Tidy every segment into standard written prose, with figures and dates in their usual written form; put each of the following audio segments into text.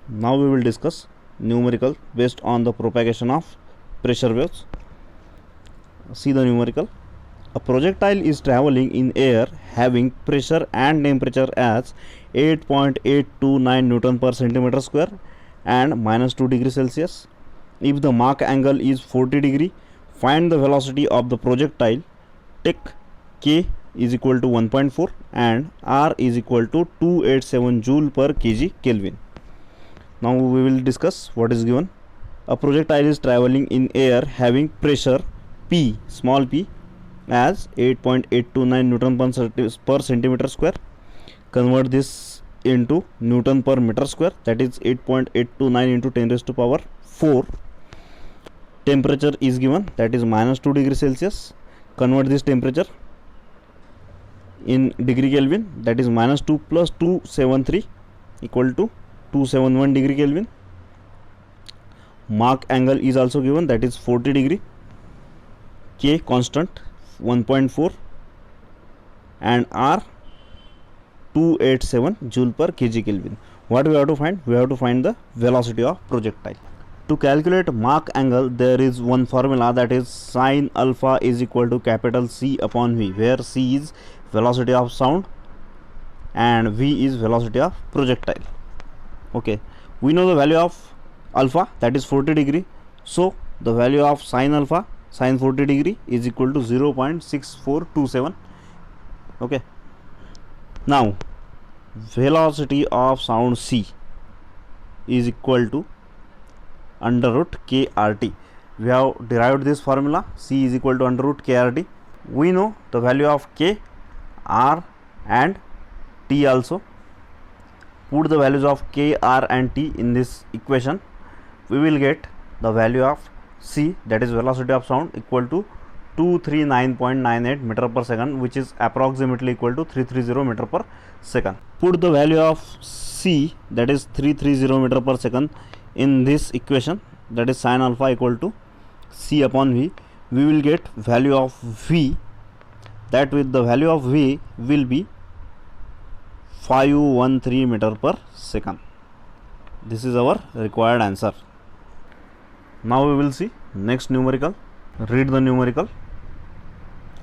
Now we will discuss numerical based on the propagation of pressure waves. See the numerical. A projectile is traveling in air having pressure and temperature as 8.829 Newton per centimeter square and -2 degrees Celsius. If the Mach angle is 40 degree, find the velocity of the projectile. Take K is equal to 1.4 and R is equal to 287 joule per kg Kelvin. Now we will discuss what is given. A projectile is traveling in air having pressure P, small p, as 8.829 Newton per centimeter square. Convert this into Newton per meter square, that is 8.829 into 10 raised to power 4. Temperature is given, that is -2 degrees Celsius. Convert this temperature in degree Kelvin, that is -2 plus 273 equal to 271 degree Kelvin. Mach angle is also given, that is 40 degree. K constant 1.4 and R 287 joule per kg Kelvin. What we have to find? We have to find the velocity of projectile. To calculate Mach angle, there is one formula, that is sin alpha is equal to capital C upon V, where C is velocity of sound and V is velocity of projectile. Okay, we know the value of alpha, that is 40 degree. So the value of sin alpha, sin 40 degree, is equal to 0.6427. Okay, now velocity of sound C is equal to under root KRT. We have derived this formula, C is equal to under root KRT. We know the value of K, R and T also. Put the values of K, R and T in this equation. We will get the value of C, that is velocity of sound, equal to 239.98 meter per second, which is approximately equal to 330 meter per second. Put the value of C, that is 330 meter per second, in this equation, that is sin alpha equal to C upon V. We will get value of V, that with the value of V will be 513 meter per second. This is our required answer. Now we will see next numerical. Read the numerical.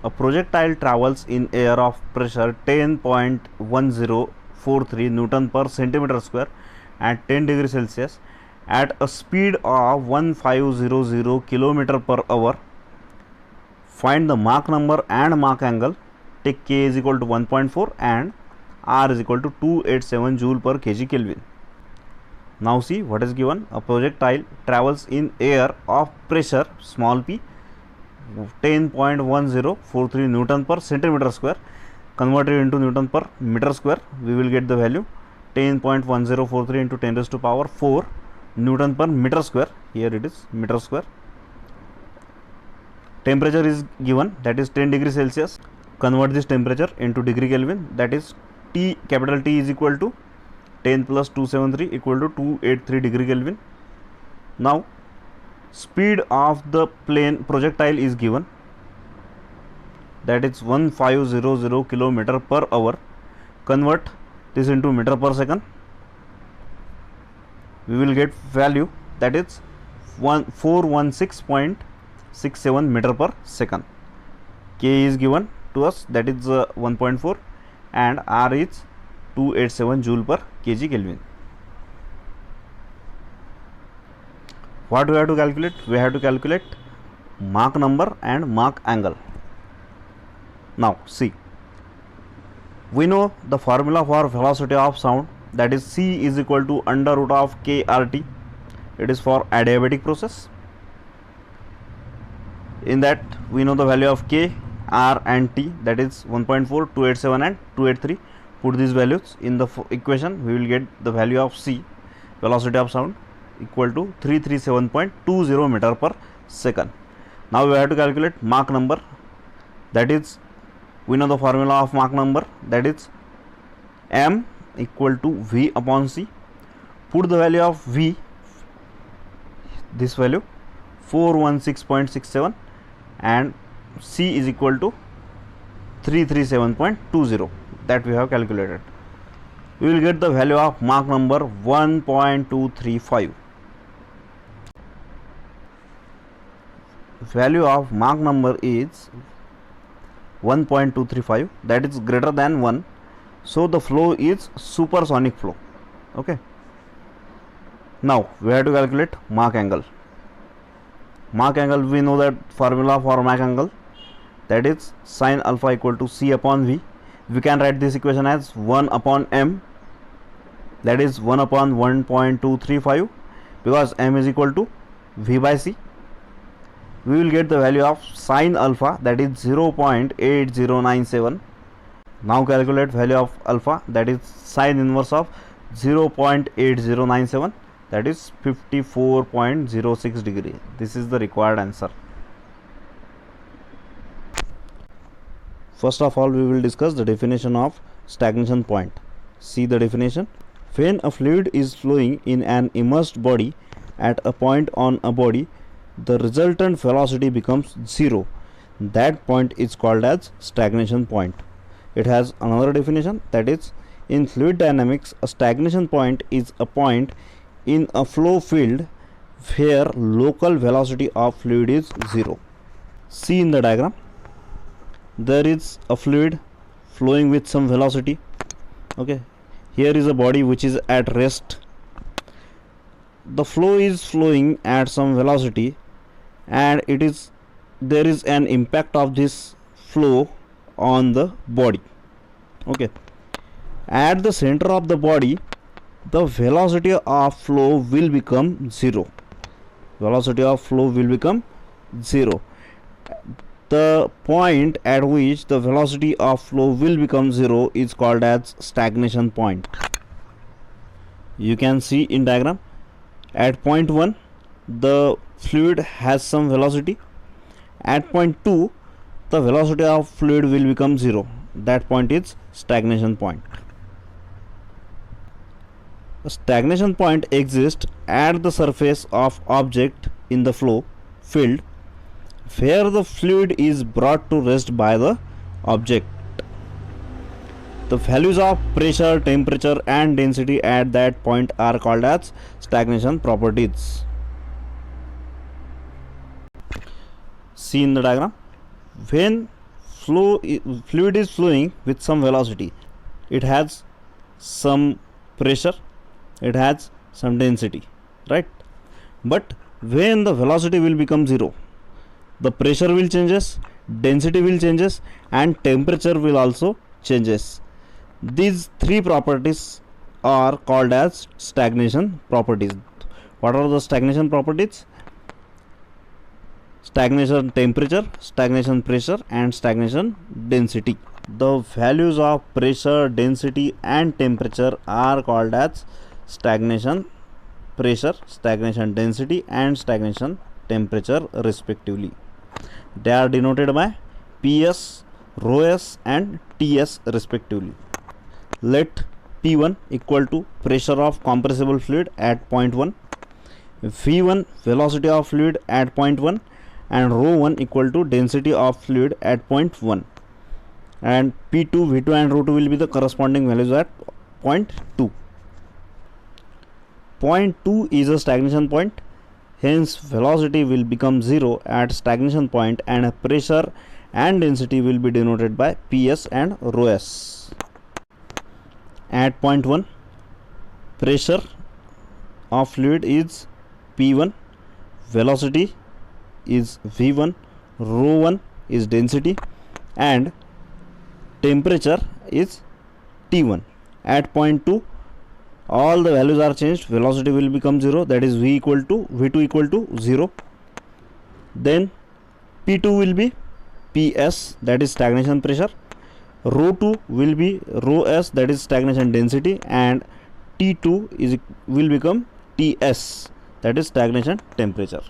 A projectile travels in air of pressure 10.1043 Newton per centimeter square at 10 degrees Celsius at a speed of 1500 km per hour. Find the Mach number and Mach angle. Take K is equal to 1.4 and R is equal to 287 joule per kg Kelvin. Now see what is given. A projectile travels in air of pressure small p 10.1043 Newton per centimeter square. Converted into Newton per meter square, we will get the value 10.1043 into 10 raised to power 4 Newton per meter square. Here it is meter square. Temperature is given, that is 10 degrees Celsius. Convert this temperature into degree Kelvin, that is T, capital T is equal to 10 plus 273 equal to 283 degree Kelvin. Now speed of the plane projectile is given, that is 1500 km per hour. Convert this into meter per second. We will get value, that is 416.67 meter per second. K is given to us, that is 1.4 and R is 287 joule per kg Kelvin. What we have to calculate? We have to calculate Mach number and Mach angle. Now see, we know the formula for velocity of sound, that is C is equal to under root of KRT. It is for adiabatic process. In that we know the value of K, R and T, that is 1.4, 287 and 283. Put these values in the equation, we will get the value of C, velocity of sound, equal to 337.20 meter per second. Now we have to calculate Mach number, that is, we know the formula of Mach number, that is M equal to V upon C. Put the value of V, this value 416.67 and C is equal to 337.20, that we have calculated. we will get the value of Mach number 1.235. Value of Mach number is 1.235, that is greater than 1, so the flow is supersonic flow. Okay, now we have to calculate Mach angle. Mach angle, we know that formula for Mach angle, that is sin alpha equal to c upon v. We can write this equation as 1 upon m, that is 1 upon 1.235, because m is equal to v by c. We will get the value of sin alpha, that is 0.8097. Now calculate value of alpha, that is sin inverse of 0.8097, that is 54.06 degree. This is the required answer. First of all, we will discuss the definition of stagnation point. See the definition. When a fluid is flowing in an immersed body at a point on a body, the resultant velocity becomes zero. That point is called as stagnation point. It has another definition, that is, in fluid dynamics, a stagnation point is a point in a flow field where local velocity of fluid is zero. See in the diagram, there is a fluid flowing with some velocity. Okay, here is a body which is at rest. The flow is flowing at some velocity, and there is an impact of this flow on the body. Okay, at the center of the body, the velocity of flow will become zero. Velocity of flow will become zero. The point at which the velocity of flow will become zero is called as stagnation point. You can see in diagram, at point 1 the fluid has some velocity. At point 2 the velocity of fluid will become zero. That point is stagnation point. A stagnation point exists at the surface of object in the flow field where the fluid is brought to rest by the object. The values of pressure, temperature and density at that point are called as stagnation properties. See in the diagram, when fluid is flowing with some velocity, it has some pressure, it has some density, right? But when the velocity will become zero, the pressure will changes, density will changes, and temperature will also changes. These three properties are called as stagnation properties. What are the stagnation properties? Stagnation temperature, stagnation pressure and stagnation density. The values of pressure, density and temperature are called as stagnation pressure, stagnation density and stagnation temperature respectively. They are denoted by PS, ρs and Ts respectively. Let P1 equal to pressure of compressible fluid at point 1, V1 velocity of fluid at point 1 and ρ1 equal to density of fluid at point 1, and P2, V2 and ρ2 will be the corresponding values at point 2. Point 2 is a stagnation point, hence velocity will become zero at stagnation point and pressure and density will be denoted by PS and ρs. At point 1, pressure of fluid is P1, velocity is V1, ρ1 is density and temperature is T1. At point 2, all the values are changed, velocity will become 0, that is V2 equal to 0. Then P2 will be PS, that is stagnation pressure, ρ2 will be ρs, that is stagnation density, and T2 will become Ts, that is stagnation temperature.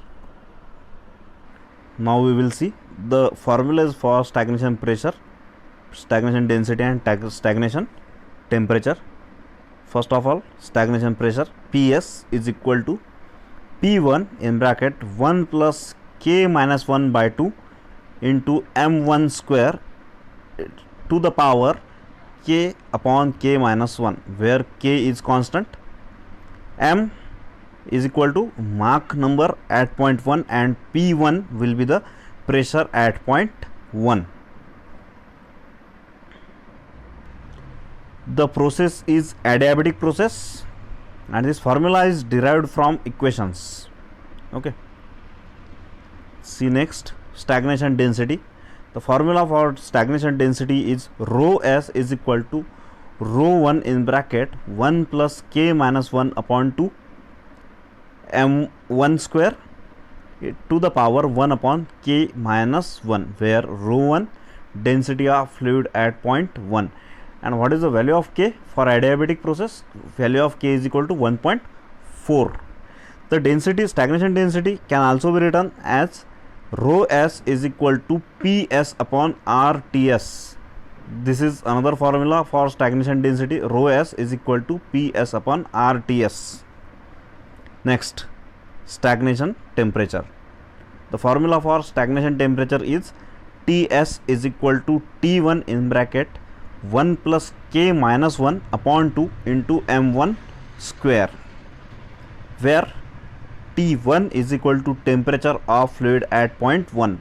Now we will see the formulas for stagnation pressure, stagnation density and stagnation temperature. First of all, stagnation pressure, PS is equal to P1 in bracket 1 plus K minus 1 by 2 into M1 square to the power k upon k minus 1, where k is constant. M is equal to Mach number at point 1 and P1 will be the pressure at point 1. The process is adiabatic process and this formula is derived from equations. Okay. See next, stagnation density. The formula for stagnation density is rho s is equal to rho 1 in bracket 1 plus k minus 1 upon 2 m1 square to the power 1 upon k minus 1, where rho 1 density of fluid at point 1. And what is the value of k for adiabatic process? Value of k is equal to 1.4. The density, stagnation density, can also be written as rho s is equal to ps upon rts. This is another formula for stagnation density. Rho s is equal to ps upon rts. Next, stagnation temperature. The formula for stagnation temperature is Ts is equal to T1 in bracket 1 plus k minus 1 upon 2 into m1 square, where T1 is equal to temperature of fluid at point 1